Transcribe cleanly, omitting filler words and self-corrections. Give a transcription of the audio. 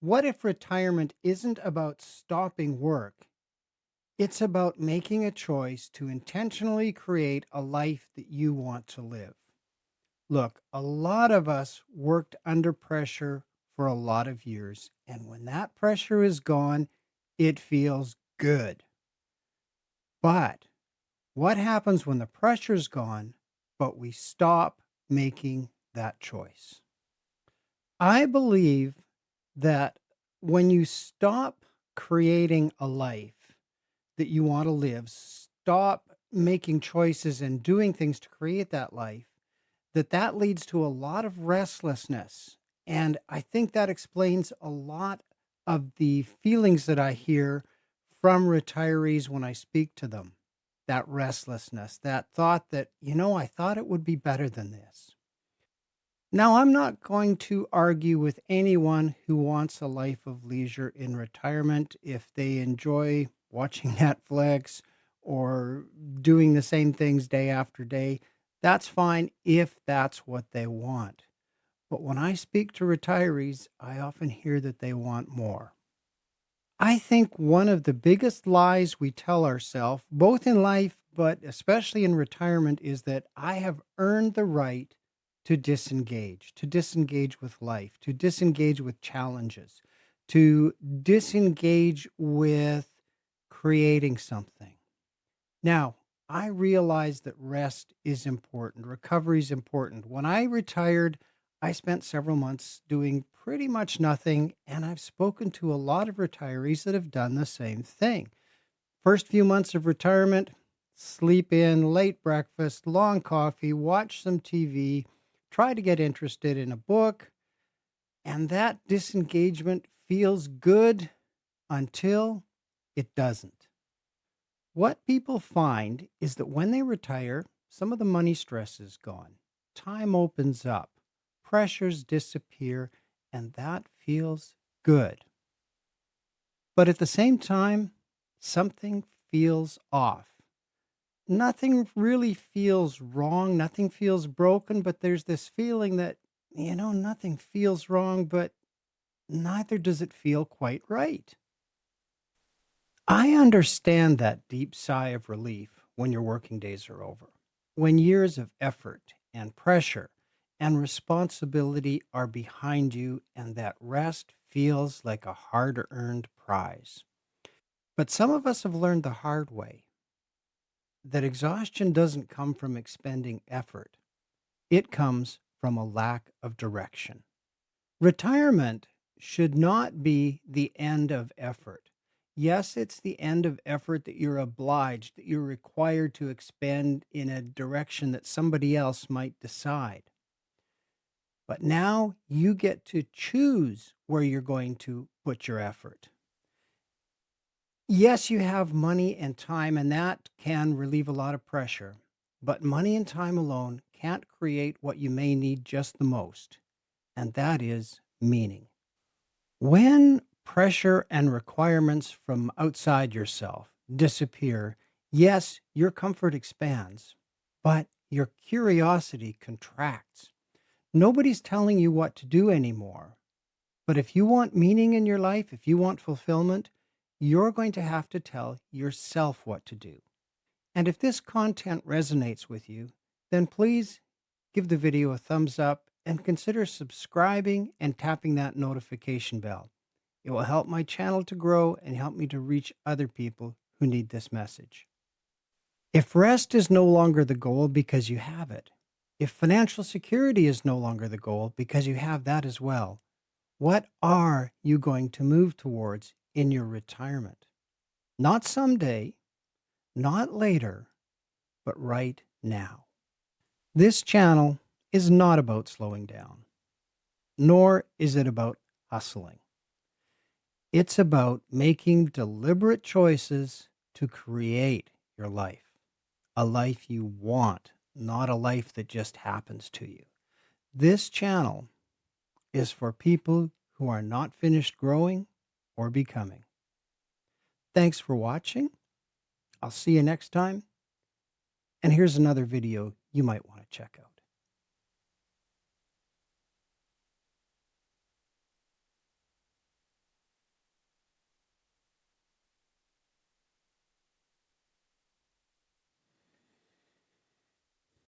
What if retirement isn't about stopping work? It's about making a choice to intentionally create a life that you want to live. Look, a lot of us worked under pressure for a lot of years, and when that pressure is gone, it feels good. But what happens when the pressure's gone, but we stop making that choice? I believe that when you stop creating a life that you want to live, stop making choices and doing things to create that life, that leads to a lot of restlessness. And I think that explains a lot of the feelings that I hear from retirees when I speak to them. That restlessness, that thought that, I thought it would be better than this. Now, I'm not going to argue with anyone who wants a life of leisure in retirement if they enjoy watching Netflix or doing the same things day after day. That's fine if that's what they want. But when I speak to retirees, I often hear that they want more. I think one of the biggest lies we tell ourselves, both in life, but especially in retirement, is that I have earned the right to disengage with life, to disengage with challenges, to disengage with creating something. Now, I realize that rest is important, recovery is important. When I retired, I spent several months doing pretty much nothing, and I've spoken to a lot of retirees that have done the same thing. First few months of retirement, sleep in, late breakfast, long coffee, watch some TV, try to get interested in a book, and that disengagement feels good until it doesn't. What people find is that when they retire, some of the money stress is gone. Time opens up, pressures disappear, and that feels good. But at the same time, something feels off. Nothing really feels wrong, nothing feels broken, but there's this feeling that, nothing feels wrong, but neither does it feel quite right. I understand that deep sigh of relief when your working days are over, when years of effort and pressure and responsibility are behind you, and that rest feels like a hard earned prize. But some of us have learned the hard way that exhaustion doesn't come from expending effort, it comes from a lack of direction. Retirement should not be the end of effort. Yes, it's the end of effort that you're obliged, that you're required to expend in a direction that somebody else might decide. But now you get to choose where you're going to put your effort. Yes, you have money and time, and that can relieve a lot of pressure. But money and time alone can't create what you may need just the most, and that is meaning. When pressure and requirements from outside yourself disappear, yes, your comfort expands, but your curiosity contracts. Nobody's telling you what to do anymore. But if you want meaning in your life, if you want fulfillment, you're going to have to tell yourself what to do. And if this content resonates with you, then please give the video a thumbs up and consider subscribing and tapping that notification bell. It will help my channel to grow and help me to reach other people who need this message. If rest is no longer the goal because you have it, if financial security is no longer the goal because you have that as well, what are you going to move towards in your retirement? Not someday, not later, but right now. This channel is not about slowing down, nor is it about hustling. It's about making deliberate choices to create your life, a life you want, not a life that just happens to you. This channel is for people who are not finished growing or becoming. Thanks for watching. I'll see you next time. And here's another video you might want to check out.